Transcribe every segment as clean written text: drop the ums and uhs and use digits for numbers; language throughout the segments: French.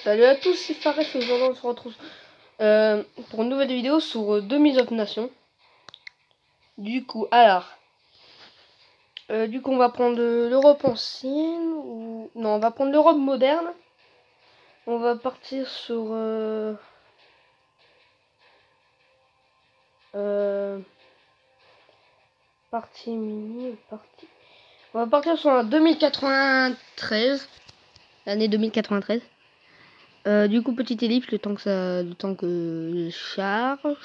Salut à tous, c'est Fares et aujourd'hui on se retrouve pour une nouvelle vidéo sur 2000 of Nation. Du coup, on va prendre l'Europe ancienne ou non, on va prendre l'Europe moderne. On va partir sur partie mini, partie. On va partir sur un 2093, l'année 2093. Du coup, petite ellipse, le temps que je charge.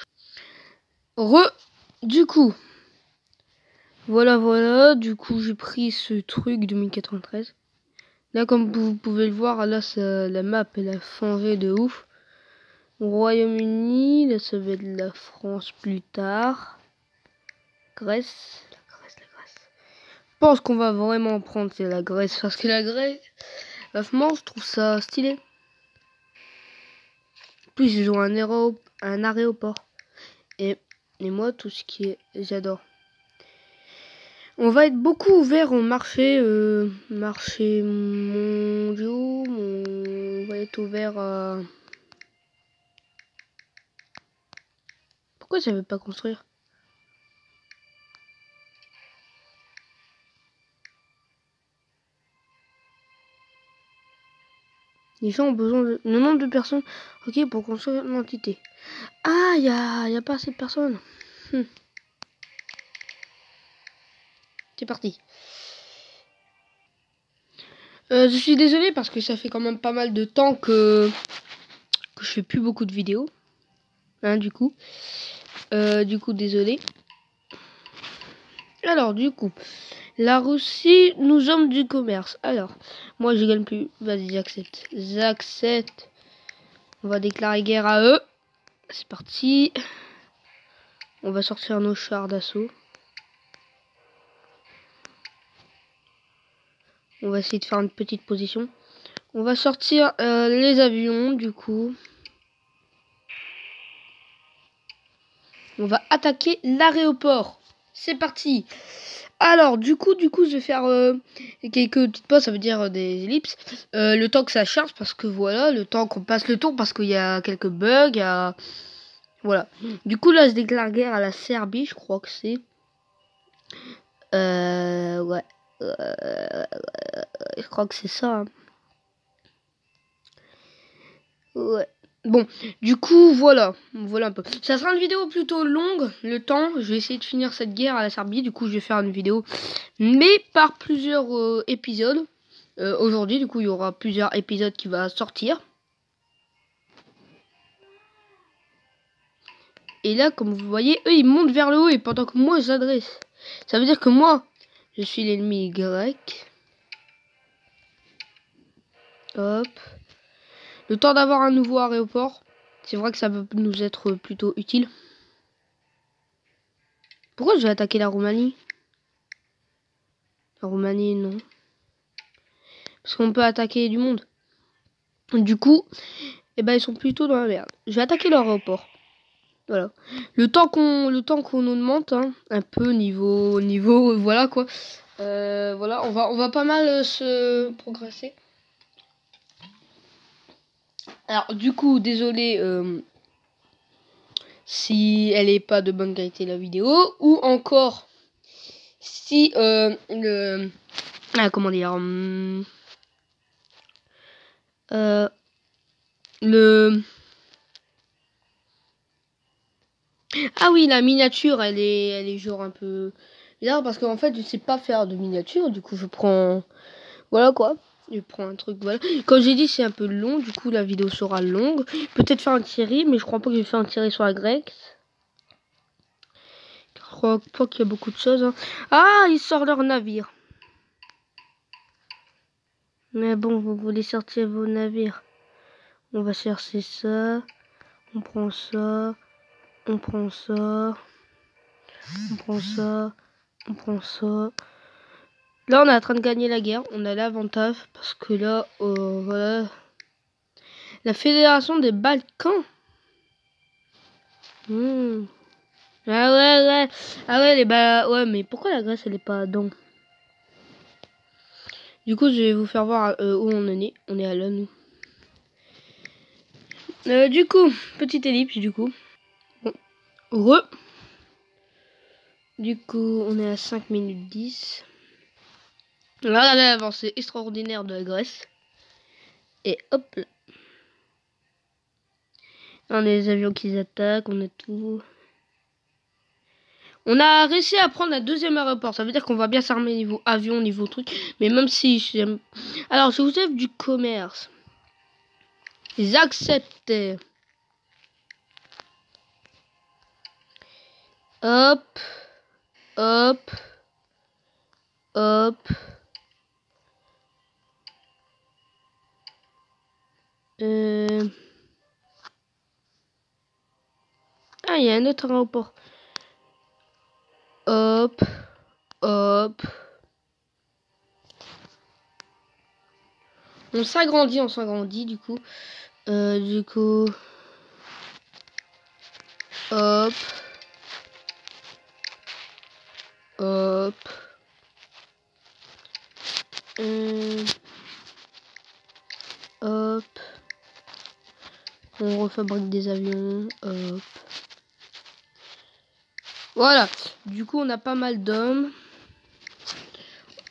Du coup, voilà, du coup j'ai pris ce truc 2093. Là, comme vous pouvez le voir, là la map elle a changé de ouf. Royaume-Uni, là ça va être la France plus tard. Grèce. Je pense qu'on va vraiment prendre c'est la Grèce parce que la Grèce, franchement, je trouve ça stylé. En plus ils ont un aéroport. Et moi tout ce qui est, j'adore. On va être beaucoup ouvert au marché mondiaux. On va être ouvert à... Pourquoi ça veut pas construire? Les gens ont besoin de... Le nombre de personnes, ok, pour construire une entité. Ah, y a pas assez de personnes. C'est parti. Je suis désolé parce que ça fait quand même pas mal de temps que je fais plus beaucoup de vidéos. Hein, du coup, désolé. Alors, du coup, la Russie, nous sommes du commerce. Alors, moi, je gagne plus. Vas-y, j'accepte. J'accepte. On va déclarer guerre à eux. C'est parti. On va sortir nos chars d'assaut. On va essayer de faire une petite position. On va sortir les avions, du coup. On va attaquer l'aéroport. C'est parti. Alors, du coup, je vais faire quelques petites pauses, ça veut dire des ellipses. Le temps que ça charge, parce que voilà, le temps qu'on passe le tour, parce qu'il y a quelques bugs, voilà. Du coup, là, je déclare guerre à la Serbie, je crois que c'est. Ouais. Je crois que c'est ça. Hein. Ouais. Bon, du coup, voilà un peu. Ça sera une vidéo plutôt longue, le temps. Je vais essayer de finir cette guerre à la Serbie. Du coup, je vais faire une vidéo, mais par plusieurs épisodes. Aujourd'hui, du coup, il y aura plusieurs épisodes qui vont sortir. Et là, comme vous voyez, eux, ils montent vers le haut et pendant que moi, j'adresse. Ça veut dire que moi, je suis l'ennemi grec. Hop. Le temps d'avoir un nouveau aéroport. C'est vrai que ça peut nous être plutôt utile. Pourquoi je vais attaquer la Roumanie? La Roumanie, non. Parce qu'on peut attaquer du monde. Du coup, eh ben, ils sont plutôt dans la merde. Je vais attaquer l'aéroport. Voilà. Le temps qu'on augmente, hein, un peu niveau, voilà quoi. Voilà, on va pas mal se progresser. Alors, du coup, désolé si elle est pas de bonne qualité la vidéo, ou encore si comment dire, ah oui, la miniature, elle est genre un peu bizarre parce qu'en fait, je sais pas faire de miniature, du coup, je prends, voilà quoi. Je prends un truc, voilà. Comme j'ai dit, c'est un peu long, du coup, la vidéo sera longue. Peut-être faire un Thierry, mais je crois pas que je vais faire un Thierry sur la grecque. Je crois pas qu'il y a beaucoup de choses. Hein. Ah, ils sortent leur navire. Mais bon, vous voulez sortir vos navires. On va chercher ça. On prend ça. On prend ça. On prend ça. On prend ça. Là, on est en train de gagner la guerre. On a l'avantage parce que là, voilà. La fédération des Balkans. Ah ouais. Ah ouais, ouais, mais pourquoi la Grèce, elle est pas dedans? Du coup, je vais vous faire voir où on en est. On est à là, nous. Du coup, petite ellipse du coup. Bon. Du coup, on est à 5 minutes 10. Voilà l'avancée extraordinaire de la Grèce. Et hop là. On a les avions qui attaquent, on a tout. On a réussi à prendre la deuxième aéroport. Ça veut dire qu'on va bien s'armer niveau avion, niveau truc. Mais même si j'aime... Alors, je vous ai du commerce. J'accepte. Hop. Hop. Hop. Ah, il y a un autre aéroport. Hop. Hop. On s'agrandit du coup. Hop. Hop. Hop. On refabrique des avions. Hop. Voilà. Du coup, on a pas mal d'hommes.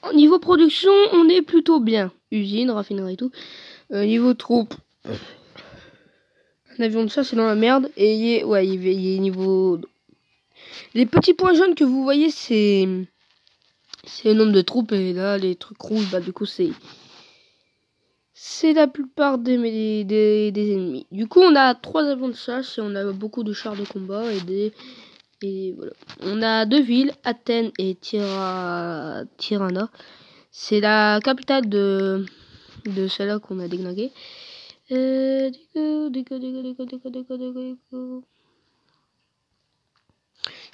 Au niveau production, on est plutôt bien. Usine, raffinerie et tout. Niveau troupes. Un avion de ça, c'est dans la merde. Et ouais, il y a niveau... Les petits points jaunes que vous voyez, c'est le nombre de troupes. Et là, les trucs rouges, bah du coup, c'est la plupart des ennemis. Du coup, on a 3 avions de chasse et on a beaucoup de chars de combat et voilà. On a 2 villes, Athènes et Tirana. C'est la capitale de celle-là qu'on a déglinguée. Je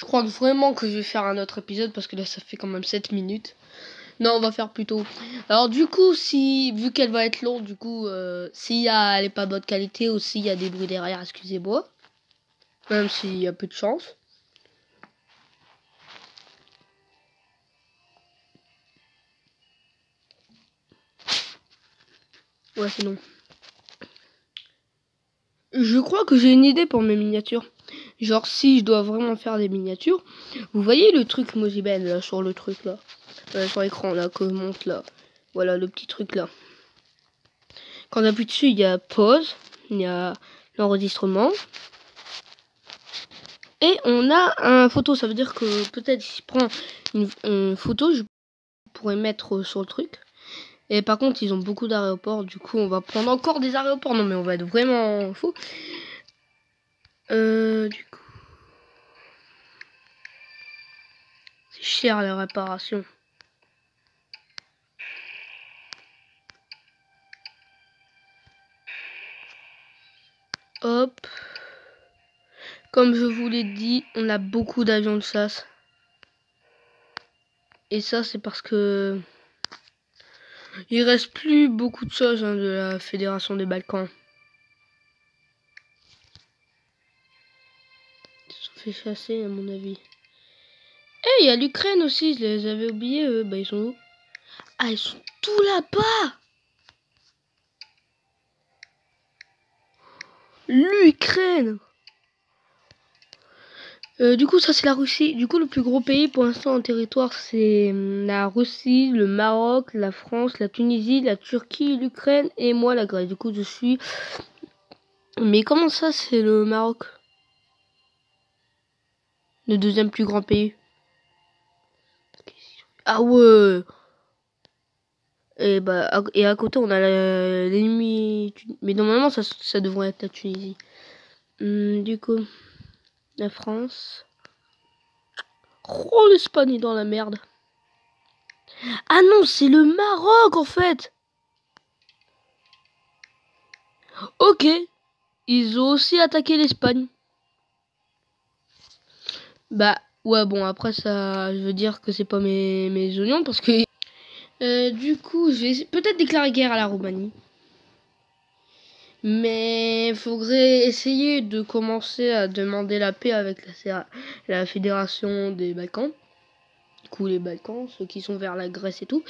crois vraiment que je vais faire un autre épisode parce que là ça fait quand même 7 minutes. Non, on va faire plutôt. Alors du coup, vu qu'elle va être longue, du coup, si elle est pas de bonne qualité ou s'il y a des bruits derrière, excusez-moi. Même s'il y a peu de chance. Ouais, c'est non. Je crois que j'ai une idée pour mes miniatures. Genre, si je dois vraiment faire des miniatures, vous voyez le truc Mojibel là sur le truc là, sur l'écran là que monte là. Voilà le petit truc là. Quand on appuie dessus, il y a pause, il y a l'enregistrement. Et on a un photo, ça veut dire que peut-être si je prends une photo, je pourrais mettre sur le truc. Et par contre, ils ont beaucoup d'aéroports, du coup, on va prendre encore des aéroports. Non, mais on va être vraiment fou. Du coup, c'est cher la réparation. Hop. Comme je vous l'ai dit, on a beaucoup d'avions de chasse. Et ça, c'est parce que il reste plus beaucoup de choses de la Fédération des Balkans. Ils se sont fait chasser, à mon avis. Eh, il y a l'Ukraine aussi, je les avais oubliés, eux. Bah, ils sont où? Ah, ils sont tous là-bas! L'Ukraine! Du coup, ça c'est la Russie. Du coup, le plus gros pays pour l'instant en territoire, c'est la Russie, le Maroc, la France, la Tunisie, la Turquie, l'Ukraine et moi la Grèce. Du coup, je suis... Mais comment ça, c'est le Maroc? Le deuxième plus grand pays. Ah ouais! Et à côté, on a l'ennemi... Mais normalement, ça devrait être la Tunisie. Du coup, la France... Oh, l'Espagne est dans la merde. Ah non, c'est le Maroc en fait. Ok. Ils ont aussi attaqué l'Espagne. Bah ouais, bon après ça, je veux dire que c'est pas mes oignons parce que du coup, je vais peut-être déclarer guerre à la Roumanie. Mais il faudrait essayer de commencer à demander la paix avec la Fédération des Balkans. Du coup, les Balkans, ceux qui sont vers la Grèce et tout.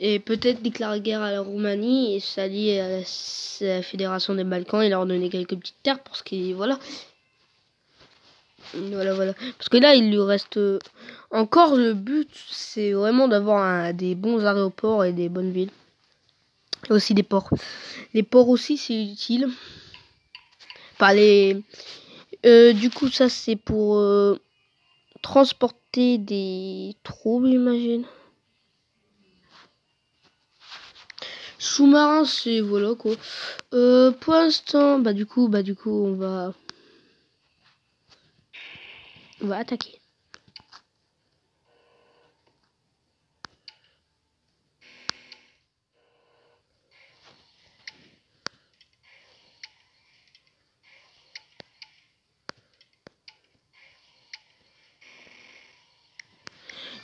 Et peut-être déclarer guerre à la Roumanie et s'allier à la Fédération des Balkans et leur donner quelques petites terres pour ce qui... Voilà. Voilà. Parce que là, il lui reste... encore, le but, c'est vraiment d'avoir des bons aéroports et des bonnes villes. Et aussi des ports. Les ports aussi, c'est utile. Enfin, du coup, ça, c'est pour transporter des troupes, j'imagine. Sous-marin, c'est... Voilà, quoi. Pour l'instant, du coup, on va attaquer.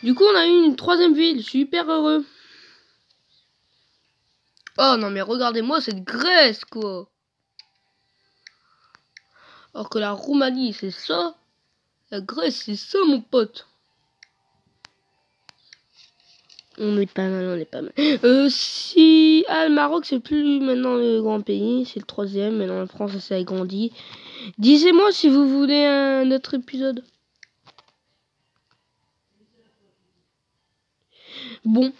Du coup, on a eu une 3e ville. Super heureux. Oh non, mais regardez-moi cette Grèce, quoi. Alors que la Roumanie, c'est ça. La Grèce, c'est ça, mon pote. On est pas mal. Si... Ah, le Maroc, c'est plus maintenant le grand pays. C'est le 3e. Maintenant, la France, ça s'est agrandi. Disez-moi si vous voulez un autre épisode. Bon,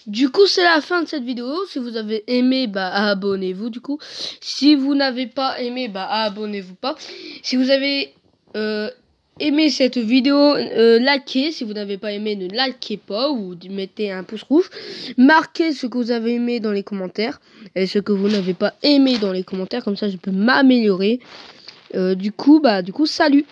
du coup, c'est la fin de cette vidéo. Si vous avez aimé, abonnez-vous, du coup. Si vous n'avez pas aimé, abonnez-vous pas. Si vous avez aimé cette vidéo, likez. Si vous n'avez pas aimé, ne likez pas ou mettez un pouce rouge. Marquez ce que vous avez aimé dans les commentaires et ce que vous n'avez pas aimé dans les commentaires. Comme ça, je peux m'améliorer. Du coup, salut.